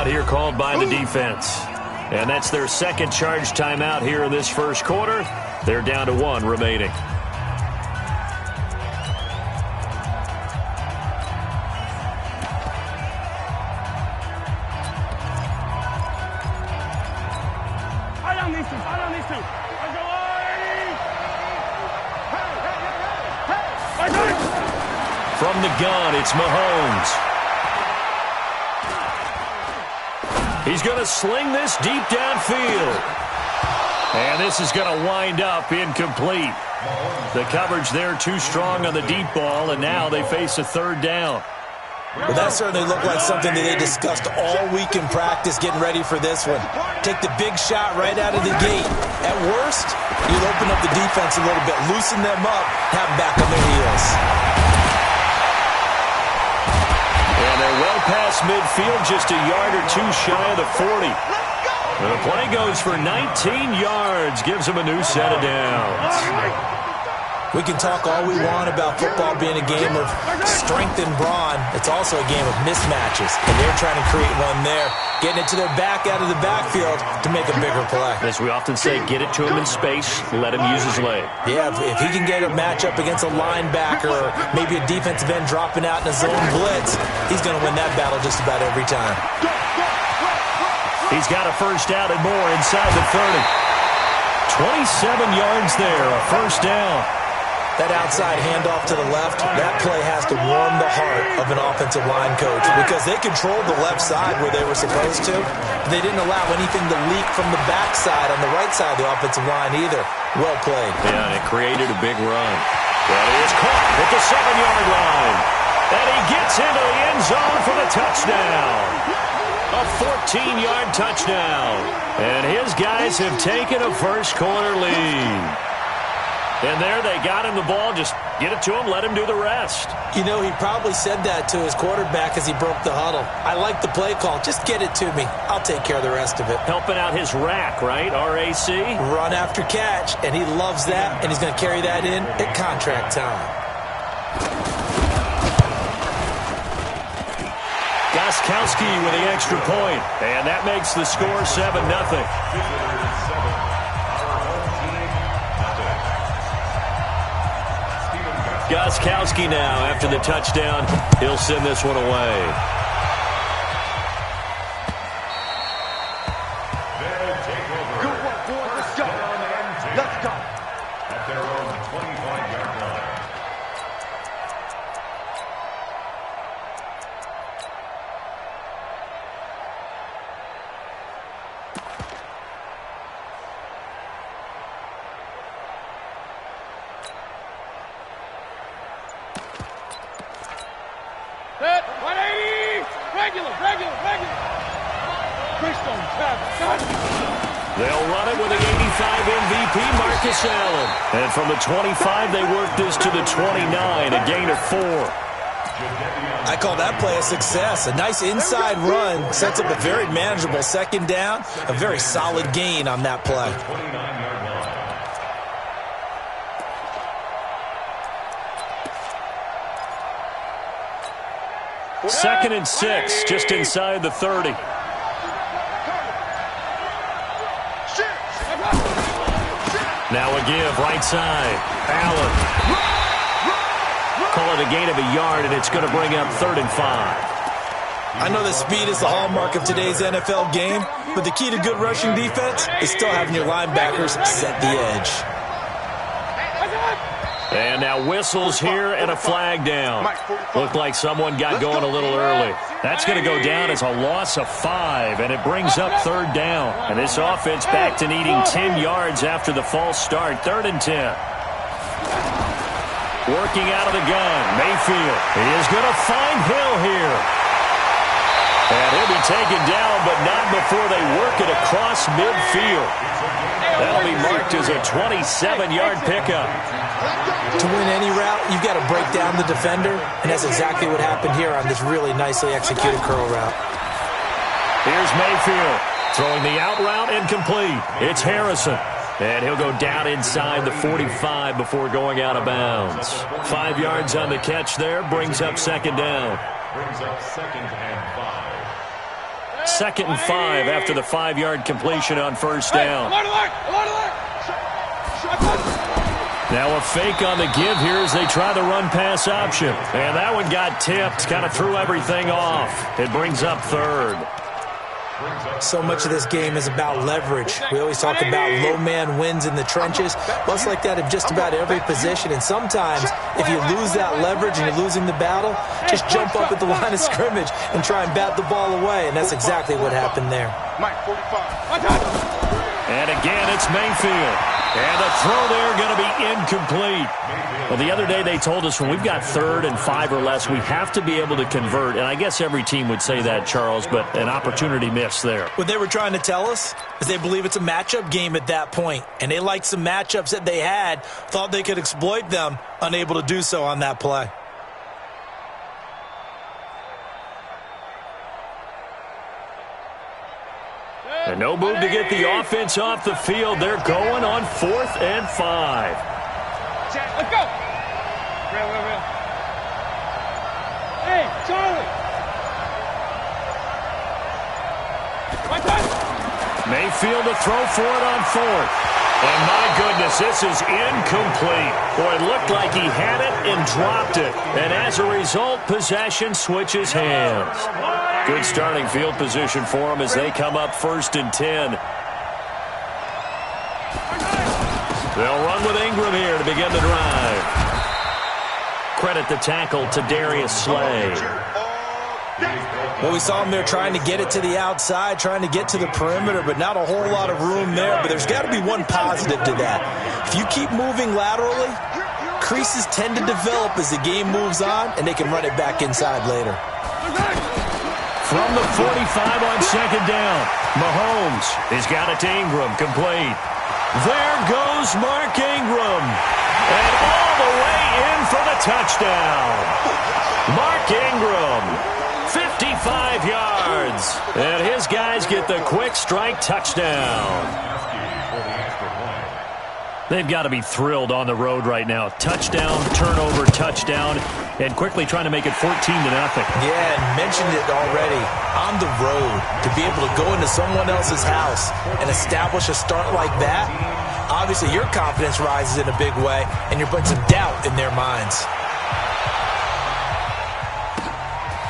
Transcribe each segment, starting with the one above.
timeout here called by the defense. And that's their second charge timeout here in this first quarter. They're down to 1 remaining. From the gun, it's Mahomes. He's going to sling this deep downfield. And this is going to wind up incomplete. The coverage there too strong on the deep ball, and now they face a third down. Well, that certainly looked like something that they discussed all week in practice getting ready for this one. Take the big shot right out of the gate. At worst, you'll open up the defense a little bit, loosen them up, have them back on their heels. And they're well past midfield, just a yard or two shy of the 40. And the play goes for 19 yards, gives them a new set of downs. We can talk all we want about football being a game of strength and brawn. It's also a game of mismatches, and they're trying to create one there, getting it to their back out of the backfield to make a bigger play. As we often say, get it to him in space, let him use his leg. Yeah, if he can get a matchup against a linebacker or maybe a defensive end dropping out in a zone blitz, he's going to win that battle just about every time. He's got a first down and more inside the 30. 27 yards there, a first down. That outside handoff to the left, that play has to warm the heart of an offensive line coach because they controlled the left side where they were supposed to. But they didn't allow anything to leak from the backside on the right side of the offensive line either. Well played. Yeah, and it created a big run. Well, he is caught at the 7-yard line. And he gets into the end zone for the touchdown. A 14-yard touchdown. And his guys have taken a first-quarter lead. And there they got him the ball. Just get it to him, let him do the rest. You know, he probably said that to his quarterback as he broke the huddle. I like the play call. Just get it to me. I'll take care of the rest of it. Helping out his rack, right? R-A-C? Run after catch, and he loves that, and he's going to carry that in at contract time. Gostkowski with the extra point, and that makes the score 7-0. Gostkowski now, after the touchdown, he'll send this one away. Good work, boys. Let's go. Let's go. At their own 25-yard line. Set, 180, regular. Freestone, They'll run it with the 85 MVP, Marcus Allen. And from the 25, they work this to the 29, a gain of 4. I call that play a success. A nice inside run sets up a very manageable second down, a very solid gain on that play. Second and 6, just inside the 30. Now a give, right side. Allen. Call it a gain of a yard, and it's going to bring up 3rd and 5. I know that speed is the hallmark of today's NFL game, but the key to good rushing defense is still having your linebackers set the edge. And now whistles here and a flag down. Looked like someone got going a little early. That's going to go down as a loss of 5, and it brings up 3rd down. And this offense back to needing 10 yards after the false start. 3rd and 10. Working out of the gun, Mayfield. He is going to find Hill here. And he'll be taken down, but not before they work it across midfield. That'll be marked as a 27-yard pickup. To win any route, you've got to break down the defender, and that's exactly what happened here on this really nicely executed curl route. Here's Mayfield throwing the out route incomplete. It's Harrison, and he'll go down inside the 45 before going out of bounds. 5 yards on the catch there, brings up 2nd down. Brings up 2nd and 5. 2nd and 5 after the 5-yard completion on first down. Now a fake on the give here as they try the run-pass option. And that one got tipped, kind of threw everything off. It brings up 3rd. So much of this game is about leverage. We always talk about low man wins in the trenches. Well, it's like that in just about every position. And sometimes, if you lose that leverage and you're losing the battle, just jump up at the line of scrimmage and try and bat the ball away. And that's exactly what happened there. And again, it's Mayfield. And the throw there going to be incomplete. Well, the other day they told us when we've got 3rd and 5 or less, we have to be able to convert. And I guess every team would say that, Charles, but an opportunity missed there. What they were trying to tell us is they believe it's a matchup game at that point. And they liked some matchups that they had, thought they could exploit them, unable to do so on that play. And no move to get the offense off the field. They're going on 4th and 5. Let's go. Real. Hey, Charlie. Mayfield to throw for it on 4th. And my goodness, this is incomplete. Boy, it looked like he had it and dropped it. And as a result, possession switches hands. Good starting field position for them as they come up 1st and 10. They'll run with Ingram here to begin the drive. Credit the tackle to Darius Slay. Well, we saw him there trying to get it to the outside, trying to get to the perimeter, but not a whole lot of room there. But there's got to be one positive to that. If you keep moving laterally, creases tend to develop as the game moves on, and they can run it back inside later. From the 45 on 2nd down, Mahomes has got it to Ingram, complete. There goes Mark Ingram. And all the way in for the touchdown. Mark Ingram, 55 yards. And his guys get the quick strike touchdown. They've got to be thrilled on the road right now. Touchdown, turnover, touchdown, and quickly trying to make it 14-0. Yeah, and mentioned it already. On the road, to be able to go into someone else's house and establish a start like that, obviously your confidence rises in a big way, and you're putting some doubt in their minds.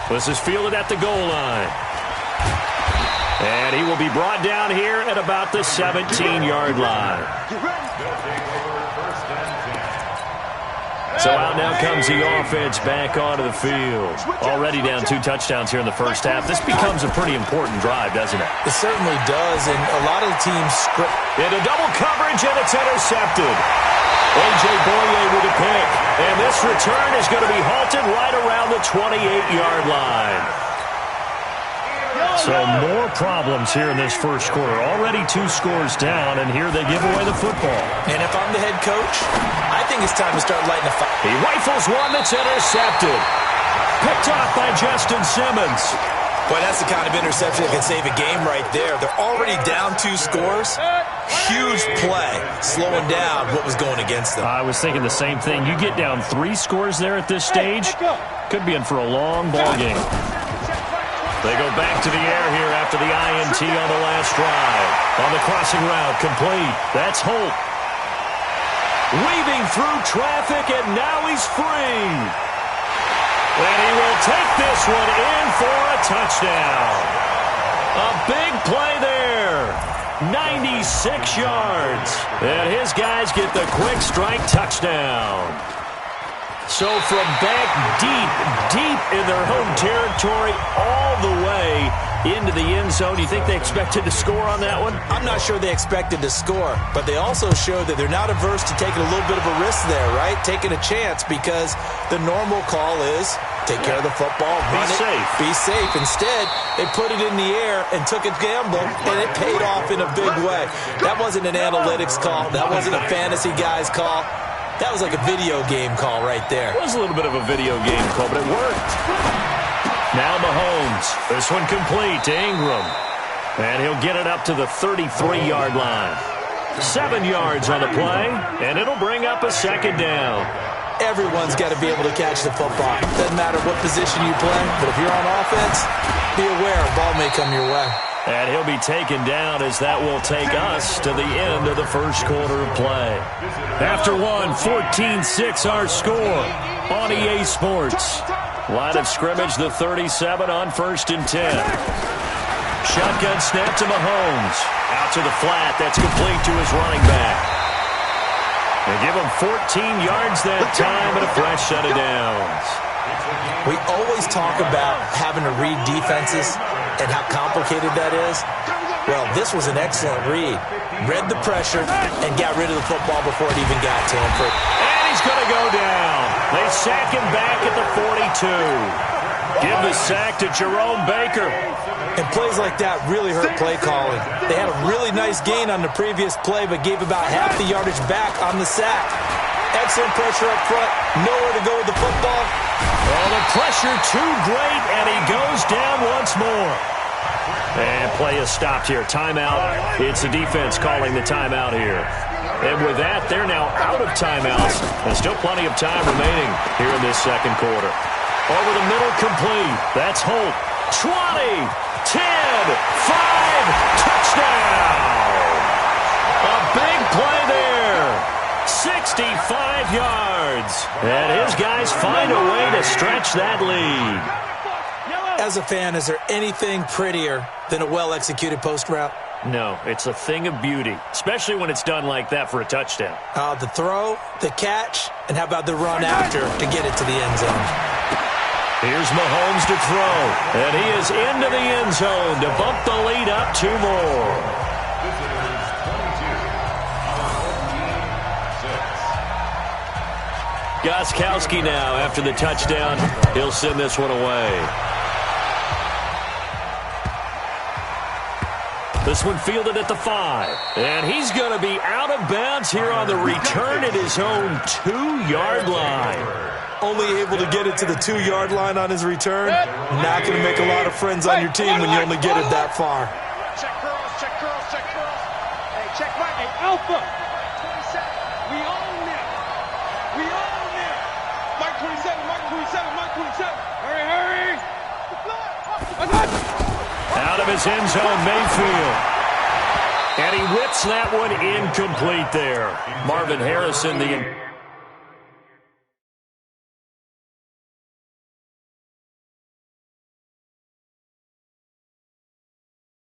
This is fielded at the goal line. And he will be brought down here at about the 17-yard line. So out now comes the offense back onto the field. Already down 2 touchdowns here in the first half. This becomes a pretty important drive, doesn't it? It certainly does, and a lot of the teams script. Into double coverage, and it's intercepted. A.J. Boye with a pick. And this return is going to be halted right around the 28-yard line. So more problems here in this first quarter. Already 2 scores down, and here they give away the football. And if I'm the head coach, I think it's time to start lighting the fire. He rifles one that's intercepted. Picked off by Justin Simmons. Boy, that's the kind of interception that can save a game right there. They're already down 2 scores. Huge play, slowing down what was going against them. I was thinking the same thing. You get down 3 scores there at this stage, could be in for a long ball game. They go back to the air here after the INT on the last drive. On the crossing route, complete. That's Holt. Weaving through traffic, and now he's free. And he will take this one in for a touchdown. A big play there. 96 yards. And his guys get the quick strike touchdown. So from back deep in their home territory all the way into the end zone, you think they expected to score on that one? I'm not sure they expected to score, but they also showed that they're not averse to taking a little bit of a risk there, right? Taking a chance, because the normal call is take care of the football, run it, be safe. Instead, they put it in the air and took a gamble, and it paid off in a big way. That wasn't an analytics call. That wasn't a fantasy guy's call. That was like a video game call right there. It was a little bit of a video game call, but it worked. Now Mahomes. This one complete to Ingram. And he'll get it up to the 33-yard line. 7 yards on the play, and it'll bring up a 2nd down. Everyone's got to be able to catch the football. Doesn't matter what position you play, but if you're on offense, Be aware, ball may come your way. And he'll be taken down as that will take us to the end of the first quarter of play. After one, 14-6 our score on EA Sports. Line of scrimmage, the 37 on 1st and 10. Shotgun snap to Mahomes. Out to the flat. That's complete to his running back. They give him 14 yards that time and a fresh set of downs. We always talk about having to read defenses and how complicated that is. Well, this was an excellent read. Read the pressure and got rid of the football before it even got to him. And he's going to go down. They sack him back at the 42. Give the sack to Jerome Baker. And plays like that really hurt play calling. They had a really nice gain on the previous play, but gave about half the yardage back on the sack. Excellent pressure up front. Nowhere to go with the football. Well, the pressure too great, and he goes down once more. And play is stopped here. Timeout. It's the defense calling the timeout here. And with that, they're now out of timeouts. And still plenty of time remaining here in this second quarter. Over the middle, complete. That's Holt. 20, 10, 5, touchdown. A big play there. 65 yards. And his guys find a way to stretch that lead. As a fan, is there anything prettier than a well-executed post route? No, it's a thing of beauty, especially when it's done like that for a touchdown. The throw, the catch, and how about the run after to get it to the end zone? Here's Mahomes to throw, and he is into the end zone to bump the lead up 2 more. Gostkowski now after the touchdown. He'll send this one away. This one fielded at the 5. And he's going to be out of bounds here on the return at his own 2-yard line. Only able to get it to the 2-yard line on his return. Not going to make a lot of friends on your team when you only get it that far. Check curls, check curls, check curls. Hey, check my, hey, Alpha. 27. We own them. We own them. Mike 27, Mike 27, Mike 27. Hurry, hurry. Out of his end zone, Mayfield. And he whips that one incomplete there. Marvin Harrison, the